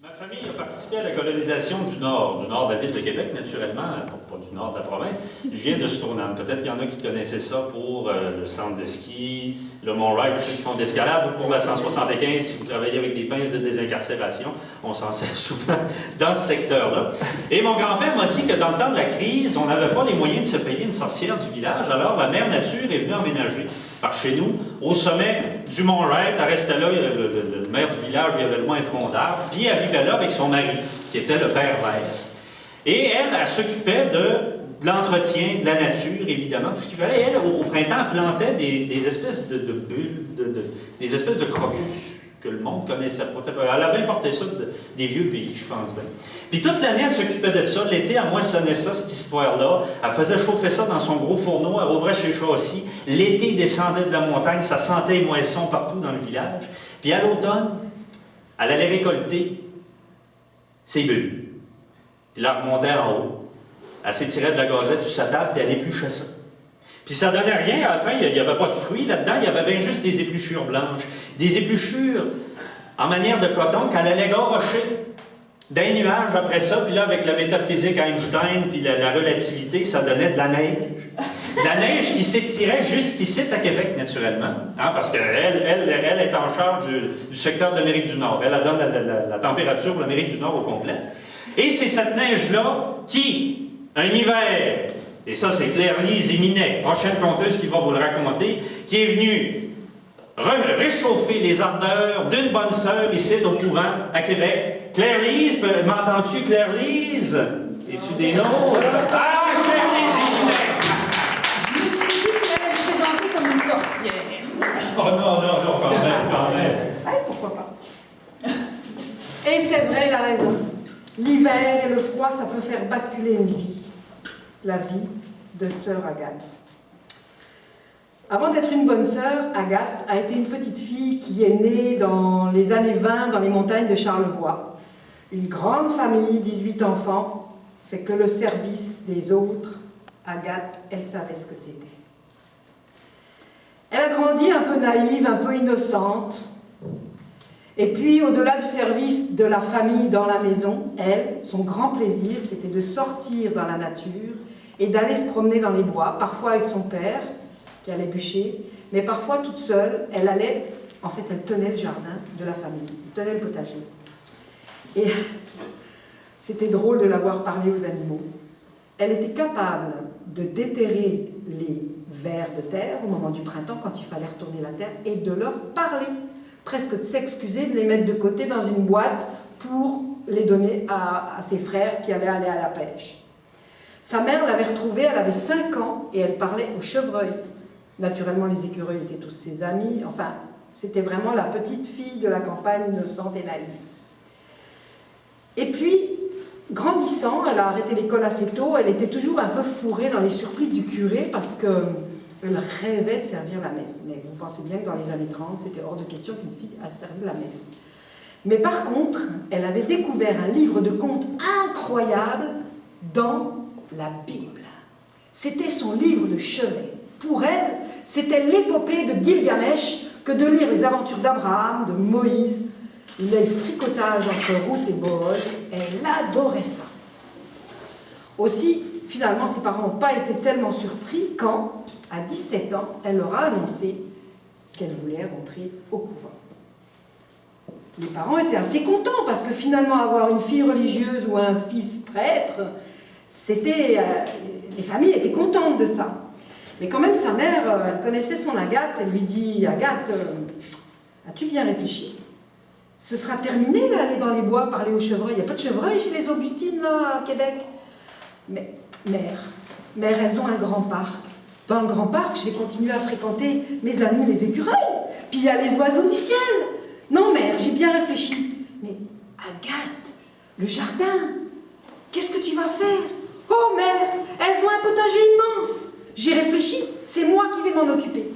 Ma famille a participé à la colonisation du nord de la ville de Québec, naturellement, pas du nord de la province. Je viens de Stoneham. Peut-être qu'il y en a qui connaissaient ça pour le centre de ski, le Mont-Royal, ceux qui font de l'escalade, ou pour la 175, si vous travaillez avec des pinces de désincarcération. On s'en sert souvent dans ce secteur-là. Et mon grand-père m'a dit que dans le temps de la crise, on n'avait pas les moyens de se payer une sorcière du village, alors la mère nature est venue emménager par chez nous, au sommet du Mont-Royal. Elle restait là, le maire du village, il y avait loin un tronc d'arbre, puis elle vivait là avec son mari, qui était le père vert. Et elle s'occupait de l'entretien de la nature, évidemment, tout ce qu'il fallait. Elle, au printemps, elle plantait des espèces de bulles, des espèces de crocus que le monde connaissait pas. Elle avait importé ça des vieux pays, je pense bien. Puis toute l'année, elle s'occupait de ça. L'été, elle moissonnait ça, cette histoire-là. Elle faisait chauffer ça dans son gros fourneau. Elle ouvrait chez Châssis. L'été, il descendait de la montagne. Ça sentait les moissons partout dans le village. Puis à l'automne, elle allait récolter ses bulles. Puis là, elle remontait en haut. Elle s'étirait de la gazette sur sa table, puis elle épluchait ça. Puis ça ne donnait rien, à la fin, il n'y avait pas de fruits là-dedans, il y avait bien juste des épluchures blanches. Des épluchures en manière de coton qu'elle allait garocher d'un nuage après ça, puis là, avec la métaphysique Einstein, puis la relativité, ça donnait de la neige. De la neige qui s'étirait jusqu'ici à Québec, naturellement, hein, parce qu'elle est en charge du secteur de l'Amérique du Nord. Elle donne la température pour l'Amérique du Nord au complet. Et c'est cette neige-là qui, un hiver, et ça c'est Claire-Lise Minet, prochaine conteuse qui va vous le raconter, qui est venue réchauffer les ardeurs d'une bonne sœur ici au couvent à Québec. Claire-Lise, m'entends-tu Claire-Lise? Es-tu des nôtres? Ah, Claire-Lise Minet! Je me suis dit qu'elle allait me présenter comme une sorcière. Oh non, quand même. Ouais, pourquoi pas. Et c'est vrai, il a raison. L'hiver et le froid, ça peut faire basculer une vie. La vie de sœur Agathe. Avant d'être une bonne sœur, Agathe a été une petite fille qui est née dans les années 20 dans les montagnes de Charlevoix. Une grande famille, 18 enfants, fait que le service des autres, Agathe, elle savait ce que c'était. Elle a grandi un peu naïve, un peu innocente. Et puis, au-delà du service de la famille dans la maison, elle, son grand plaisir, c'était de sortir dans la nature et d'aller se promener dans les bois, parfois avec son père, qui allait bûcher, mais parfois toute seule, elle allait, en fait, elle tenait le jardin de la famille, elle tenait le potager. Et c'était drôle de la voir parler aux animaux. Elle était capable de déterrer les vers de terre au moment du printemps, quand il fallait retourner la terre, et de leur parler, presque de s'excuser, de les mettre de côté dans une boîte pour les donner à ses frères qui allaient aller à la pêche. Sa mère l'avait retrouvée, elle avait 5 ans, et elle parlait aux chevreuils. Naturellement, les écureuils étaient tous ses amis. Enfin, c'était vraiment la petite fille de la campagne, innocente et naïve. Et puis, grandissant, elle a arrêté l'école assez tôt, elle était toujours un peu fourrée dans les surplis du curé parce qu'elle rêvait de servir la messe. Mais vous pensez bien que dans les années 30, c'était hors de question qu'une fille a servi la messe. Mais par contre, elle avait découvert un livre de contes incroyable dans la Bible. C'était son livre de chevet. Pour elle, c'était l'épopée de Gilgamesh que de lire les aventures d'Abraham, de Moïse, les fricotages entre Ruth et Boaz. Elle adorait ça. Aussi, finalement, ses parents n'ont pas été tellement surpris quand, à 17 ans, elle leur a annoncé qu'elle voulait rentrer au couvent. Les parents étaient assez contents parce que finalement, avoir une fille religieuse ou un fils prêtre, les familles étaient contentes de ça. Mais quand même, sa mère, elle connaissait son Agathe, elle lui dit « Agathe, as-tu bien réfléchi? Ce sera terminé, là, aller dans les bois, parler aux chevreuils. Il n'y a pas de chevreuils chez les Augustines, là, à Québec. » Mais, mère, elles ont un grand parc. Dans le grand parc, je vais continuer à fréquenter mes amis les écureuils. Puis il y a les oiseaux du ciel. Non, mère, j'ai bien réfléchi. Mais Agathe, le jardin, qu'est-ce que tu vas faire? Oh, mère, elles ont un potager immense. J'ai réfléchi, c'est moi qui vais m'en occuper.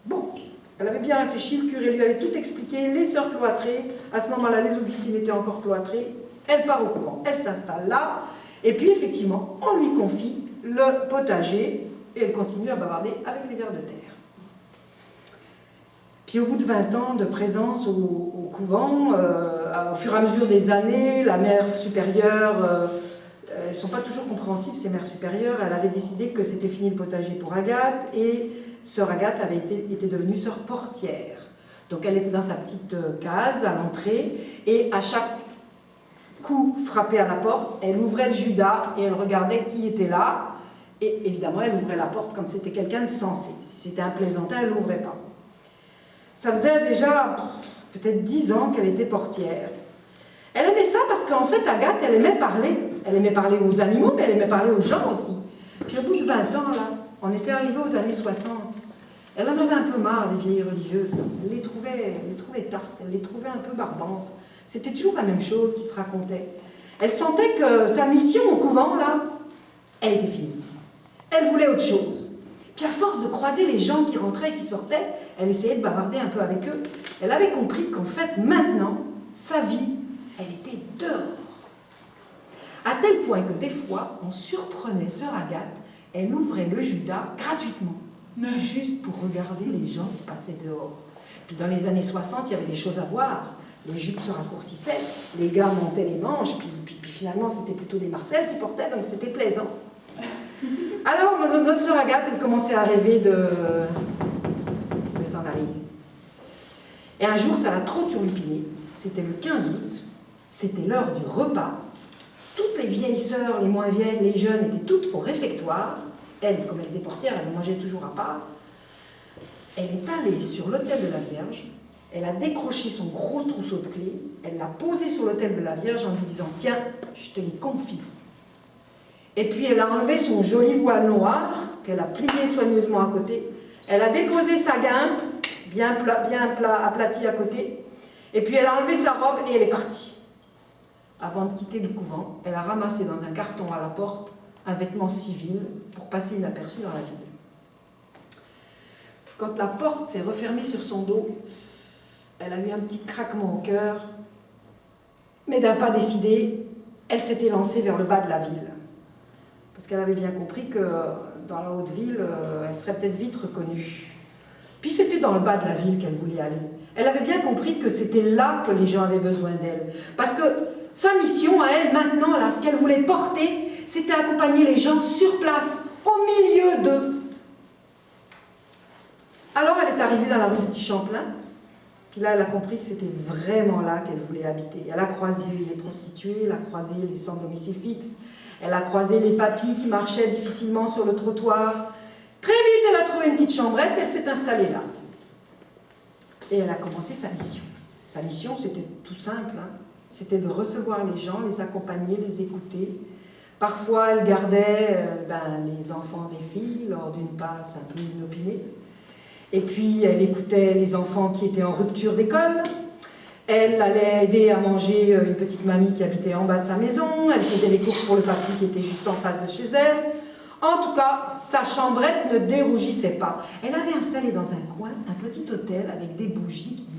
Bon, elle avait bien réfléchi, le curé lui avait tout expliqué, les sœurs cloîtrées, à ce moment-là, les Augustines étaient encore cloîtrées, elle part au couvent, elle s'installe là, et puis effectivement, on lui confie le potager, et elle continue à bavarder avec les vers de terre. Puis au bout de 20 ans de présence au couvent, au fur et à mesure des années, la mère supérieure, elles ne sont pas toujours compréhensives, ces mères supérieures, elle avait décidé que c'était fini le potager pour Agathe, et sœur Agathe était devenue sœur portière. Donc elle était dans sa petite case à l'entrée, et à chaque coup frappé à la porte, elle ouvrait le Judas et elle regardait qui était là, et évidemment elle ouvrait la porte quand c'était quelqu'un de sensé. Si c'était un plaisantin, elle l'ouvrait pas. Ça faisait déjà peut-être 10 ans qu'elle était portière. Elle aimait ça parce qu'en fait, Agathe, elle aimait parler. Elle aimait parler aux animaux, mais elle aimait parler aux gens aussi. Puis au bout de 20 ans, là, on était arrivé aux années 60. Elle en avait un peu marre, les vieilles religieuses. Elle les trouvait tartes, elle les trouvait un peu barbantes. C'était toujours la même chose qui se racontait. Elle sentait que sa mission au couvent, là, elle était finie. Elle voulait autre chose. Puis à force de croiser les gens qui rentraient et qui sortaient, elle essayait de bavarder un peu avec eux. Elle avait compris qu'en fait, maintenant, sa vie, elle était dehors. À tel point que des fois, on surprenait sœur Agathe, elle ouvrait le Judas gratuitement, juste pour regarder les gens qui passaient dehors. Puis dans les années 60, il y avait des choses à voir. Les jupes se raccourcissaient, les gars montaient les manches, puis finalement, c'était plutôt des marcelles qui portaient, donc c'était plaisant. Alors, notre sœur Agathe, elle commençait à rêver de s'en aller. Et un jour, ça l'a trop turlupiné. C'était le 15 août, c'était l'heure du repas. Toutes les vieilles sœurs, les moins vieilles, les jeunes, étaient toutes au réfectoire. Elle, comme elle était portière, elle mangeait toujours à part. Elle est allée sur l'autel de la Vierge, elle a décroché son gros trousseau de clés, elle l'a posé sur l'autel de la Vierge en lui disant « Tiens, je te les confie ». Et puis elle a enlevé son joli voile noir, qu'elle a plié soigneusement à côté. Elle a déposé sa guimpe, bien aplatie à côté. Et puis elle a enlevé sa robe et elle est partie. Avant de quitter le couvent, elle a ramassé dans un carton à la porte un vêtement civil pour passer inaperçu dans la ville. Quand la porte s'est refermée sur son dos, elle a eu un petit craquement au cœur. Mais d'un pas décidé, elle s'était lancée vers le bas de la ville. Parce qu'elle avait bien compris que dans la haute ville, elle serait peut-être vite reconnue. Puis c'était dans le bas de la ville qu'elle voulait aller. Elle avait bien compris que c'était là que les gens avaient besoin d'elle. Parce que sa mission à elle, maintenant, là, ce qu'elle voulait porter, c'était accompagner les gens sur place, au milieu d'eux. Alors elle est arrivée dans la rue du Petit Champlain. Puis là, elle a compris que c'était vraiment là qu'elle voulait habiter. Elle a croisé les prostituées, elle a croisé les sans domicile fixe, elle a croisé les papys qui marchaient difficilement sur le trottoir. Très vite, elle a trouvé une petite chambrette, elle s'est installée là. Et elle a commencé sa mission. Sa mission, c'était tout simple, hein. C'était de recevoir les gens, les accompagner, les écouter. Parfois, elle gardait les enfants des filles lors d'une passe un peu inopinée. Et puis, elle écoutait les enfants qui étaient en rupture d'école. Elle allait aider à manger une petite mamie qui habitait en bas de sa maison. Elle faisait les courses pour le papy qui était juste en face de chez elle. En tout cas, sa chambrette ne dérougissait pas. Elle avait installé dans un coin un petit hôtel avec des bougies qui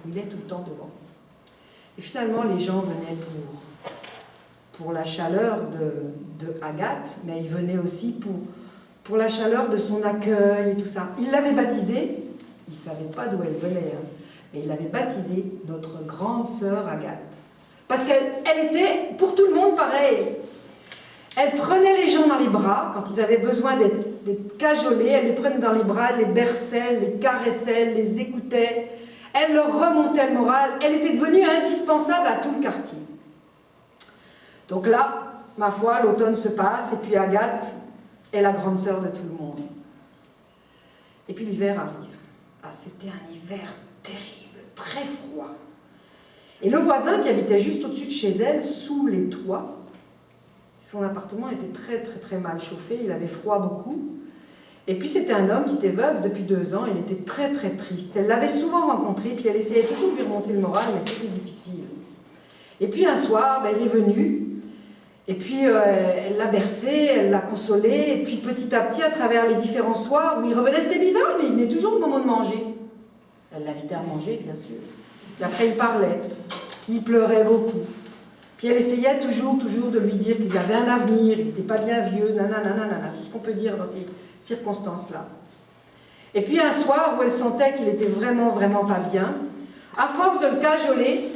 brûlaient tout le temps devant. Et finalement, les gens venaient pour la chaleur de Agathe, mais ils venaient aussi pour la chaleur de son accueil et tout ça. Il l'avait baptisée, il ne savait pas d'où elle venait, hein, mais il l'avait baptisée notre grande sœur Agathe. Parce qu'elle était pour tout le monde pareille. Elle prenait les gens dans les bras, quand ils avaient besoin d'être cajolés, elle les prenait dans les bras, elle les berçait, elle les caressait, elle les écoutait, elle leur remontait le moral, elle était devenue indispensable à tout le quartier. Donc là, ma foi, l'automne se passe, et puis Agathe est la grande sœur de tout le monde. Et puis l'hiver arrive. Ah, c'était un hiver terrible, très froid. Et le voisin qui habitait juste au-dessus de chez elle, sous les toits, son appartement était très très très mal chauffé, il avait froid beaucoup. Et puis c'était un homme qui était veuf depuis 2 ans, il était très très triste. Elle l'avait souvent rencontré, puis elle essayait toujours de lui remonter le moral, mais c'était difficile. Et puis un soir, elle est venue, et puis elle l'a bercé, elle l'a consolé, et puis petit à petit, à travers les différents soirs où il revenait, c'était bizarre, mais il venait toujours au moment de manger. Elle l'invitait à manger, bien sûr. Puis après, il parlait, puis il pleurait beaucoup. Puis elle essayait toujours de lui dire qu'il y avait un avenir, il n'était pas bien vieux, nanana, tout ce qu'on peut dire dans ces circonstances-là. Et puis un soir où elle sentait qu'il était vraiment, vraiment pas bien, à force de le cajoler,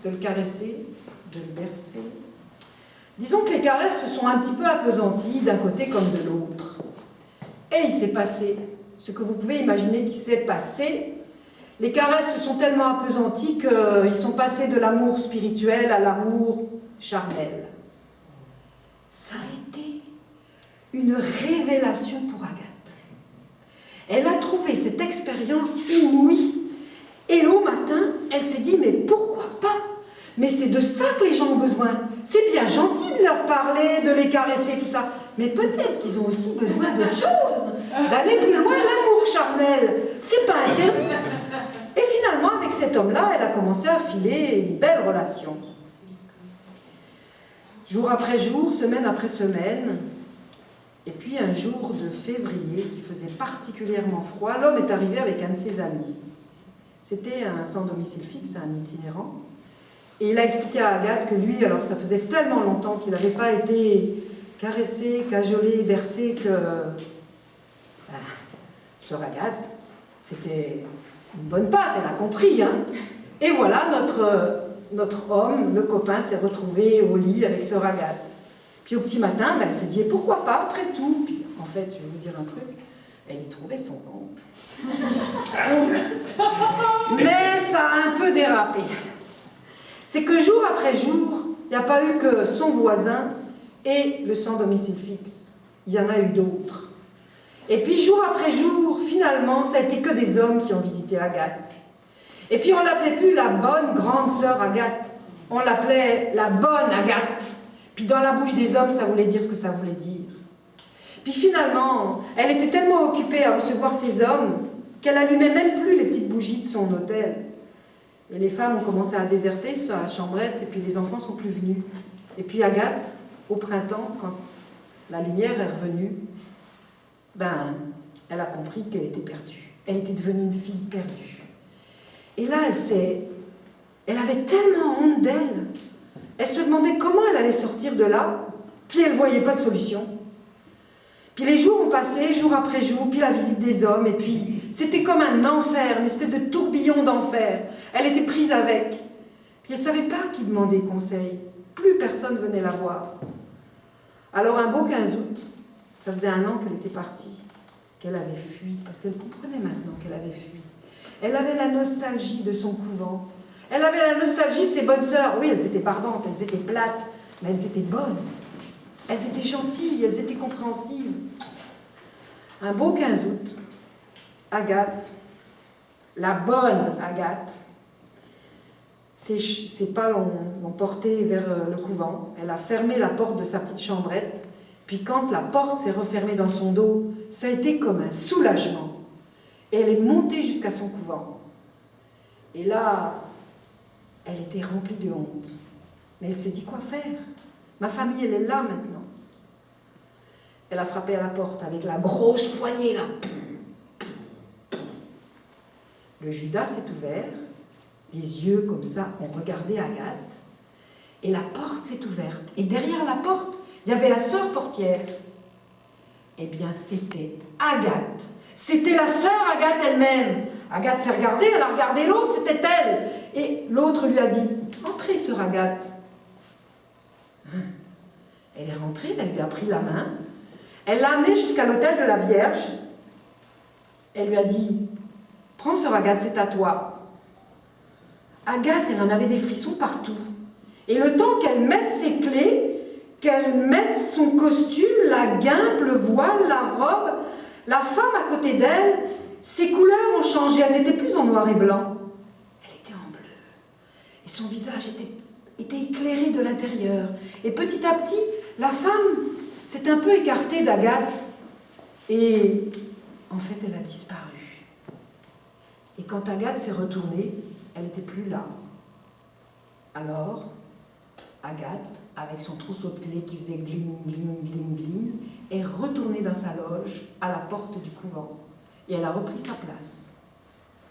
de le caresser, de le bercer, disons que les caresses se sont un petit peu appesanties d'un côté comme de l'autre. Et il s'est passé ce que vous pouvez imaginer qui s'est passé. Les caresses se sont tellement appesanties qu'ils sont passés de l'amour spirituel à l'amour charnel. Ça a été une révélation pour Agathe. Elle a trouvé cette expérience inouïe. Et le matin, elle s'est dit, mais pourquoi pas? Mais c'est de ça que les gens ont besoin. C'est bien gentil de leur parler, de les caresser, tout ça. Mais peut-être qu'ils ont aussi besoin d'autre chose. D'aller plus loin, l'amour charnel. C'est pas interdit. Et finalement, avec cet homme-là, elle a commencé à filer une belle relation. Jour après jour, semaine après semaine. Et puis un jour de février qui faisait particulièrement froid, l'homme est arrivé avec un de ses amis. C'était un sans domicile fixe, un itinérant. Et il a expliqué à Agathe que lui, alors ça faisait tellement longtemps qu'il n'avait pas été caressé, cajolé, bercé, que sœur Agathe, c'était une bonne patte, elle a compris. Hein. Et voilà, notre homme, le copain, s'est retrouvé au lit avec sœur Agathe. Puis au petit matin, elle s'est dit, et pourquoi pas, après tout? Puis en fait, je vais vous dire un truc, elle y trouvait son compte. Mais ça a un peu dérapé. C'est que jour après jour, il n'y a pas eu que son voisin et le sans domicile fixe. Il y en a eu d'autres. Et puis jour après jour, finalement, ça a été que des hommes qui ont visité Agathe. Et puis on l'appelait plus la bonne grande sœur Agathe, on l'appelait la bonne Agathe. Puis dans la bouche des hommes, ça voulait dire ce que ça voulait dire. Puis finalement, elle était tellement occupée à recevoir ces hommes qu'elle allumait même plus les petites bougies de son hôtel. Et les femmes ont commencé à déserter sa chambrette, et puis les enfants sont plus venus. Et puis Agathe, au printemps, quand la lumière est revenue, elle a compris qu'elle était perdue. Elle était devenue une fille perdue. Et là, elle avait tellement honte d'elle. Elle se demandait comment elle allait sortir de là, puis elle ne voyait pas de solution. Puis les jours ont passé, jour après jour, puis la visite des hommes, et puis c'était comme un enfer, une espèce de tourbillon d'enfer. Elle était prise avec. Puis elle ne savait pas qui demander conseil. Plus personne venait la voir. Alors un beau 15 août, ça faisait 1 an qu'elle était partie, qu'elle avait fui, parce qu'elle comprenait maintenant qu'elle avait fui. Elle avait la nostalgie de son couvent. Elle avait la nostalgie de ses bonnes sœurs. Oui, elles étaient parlantes, elles étaient plates, mais elles étaient bonnes. Elles étaient gentilles, elles étaient compréhensives. Un beau 15 août, Agathe, la bonne Agathe, ses pas l'ont portée vers le couvent. Elle a fermé la porte de sa petite chambrette. Puis quand la porte s'est refermée dans son dos, ça a été comme un soulagement. Et elle est montée jusqu'à son couvent. Et là, elle était remplie de honte. Mais elle s'est dit, quoi faire? Ma famille, elle est là maintenant. Elle a frappé à la porte avec la grosse poignée, là. Le Judas s'est ouvert, les yeux comme ça ont regardé Agathe, et la porte s'est ouverte. Et derrière la porte, il y avait la sœur portière. Eh bien, c'était Agathe. C'était la sœur Agathe elle-même. Agathe s'est regardée, elle a regardé l'autre, c'était elle. Et l'autre lui a dit, « Entrez, sœur Agathe. » Elle est rentrée, elle lui a pris la main. Elle l'a amenée jusqu'à l'autel de la Vierge. Elle lui a dit, « Prends, sœur Agathe, c'est à toi. » Agathe, elle en avait des frissons partout. Et le temps qu'elle mette ses clés, qu'elle mette son costume, la guimpe, le voile, la robe, la femme à côté d'elle, ses couleurs ont changé. Elle n'était plus en noir et blanc. Elle était en bleu. Et son visage était éclairé de l'intérieur. Et petit à petit, la femme s'est un peu écartée d'Agathe. Et en fait, elle a disparu. Et quand Agathe s'est retournée, elle n'était plus là. Alors, Agathe, avec son trousseau de clés qui faisait gling, gling, gling, gling, est retournée dans sa loge à la porte du couvent. Et elle a repris sa place,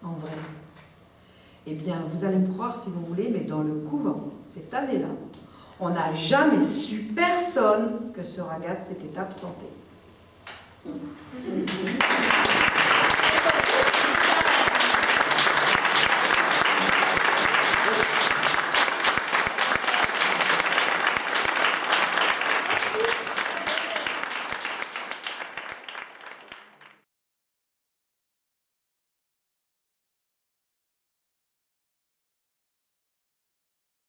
en vrai. Eh bien, vous allez me croire si vous voulez, mais dans le couvent, cette année-là, on n'a jamais su, personne, que sœur Agathe s'était absentée.